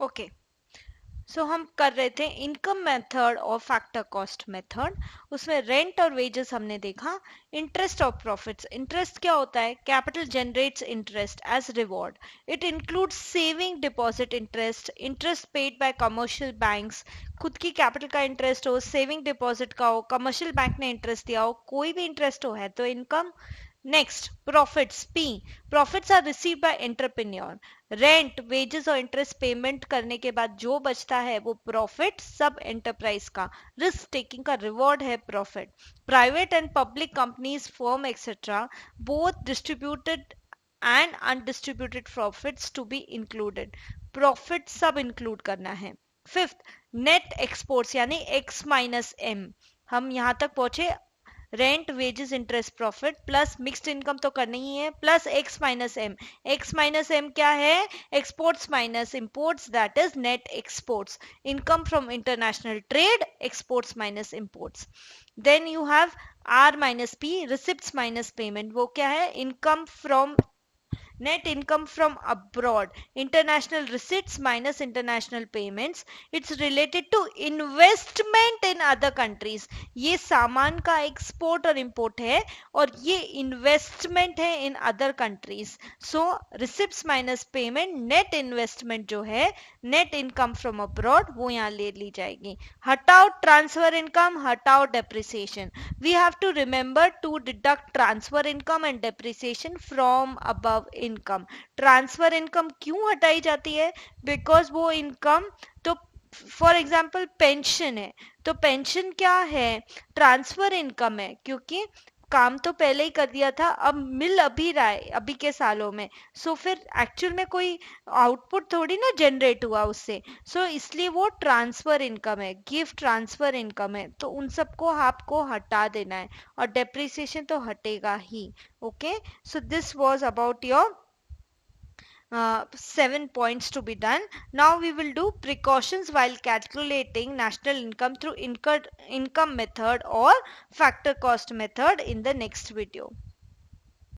Okay, सो हम कर रहे थे इनकम मेथड और फैक्टर कॉस्ट मेथड। उसमें रेंट और वेजेस हमने देखा। इंटरेस्ट ऑफ प्रॉफिट्स, इंटरेस्ट क्या होता है? Capital generates interest as reward. It includes saving deposit interest, interest paid by commercial banks, खुद की कैपिटल का इंटरेस्ट हो, सेविंग डिपॉजिट का हो, कमर्शियल बैंक ने इंटरेस्ट दिया हो, कोई भी इंटरेस्ट हो, है तो income. Next profits, P, profits are receive by entrepreneur. Rent, wages और इंटरेस्ट पेमेंट करने के बाद जो बचता है वो प्रॉफिट, सब एंटरप्राइज का रिस्क टेकिंग का रिवॉर्ड है profit. Private and public companies, firm etcetera, both distributed and undistributed profits to be included, profit सब इंक्लूड करना है। फिफ्थ, नेट एक्सपोर्ट्स यानी एक्स माइनस एम। हम यहां तक पहुंचे, rent, wages, interest, profit plus mixed income तो करनी ही है, plus X minus M. X minus M क्या है? Exports minus imports, that is net exports. Income from international trade, exports minus imports. Then you have R minus P, receipts minus payment. वो क्या है? Income from net income from abroad, international receipts minus international payments. It's related to investment in other countries. ये सामान का export और import है और ये इन्वेस्टमेंट है in other countries. So receipts minus payment, net investment जो है, नेट इनकम फ्रॉम अब्रॉड, वो यहाँ ले ली जाएगी। हटाओ ट्रांसफर इनकम, हटाओ depreciation. We have to remember to deduct transfer income and depreciation from above income. Transfer income क्यों हटाई जाती है? बिकॉज वो इनकम तो, फॉर एग्जाम्पल पेंशन है, तो पेंशन क्या है? ट्रांसफर इनकम है, क्योंकि काम तो पहले ही कर दिया था, अब मिल अभी रहा है अभी के सालों में। सो फिर एक्चुअल में कोई आउटपुट थोड़ी ना जनरेट हुआ उससे। सो इसलिए वो ट्रांसफर इनकम है, गिफ्ट ट्रांसफर इनकम है, तो उन सबको आपको हटा देना है और डेप्रिसिएशन तो हटेगा ही। Okay, so this was about your 7 points to be done. Now we will do precautions while calculating national income through income method or factor cost method in the next video.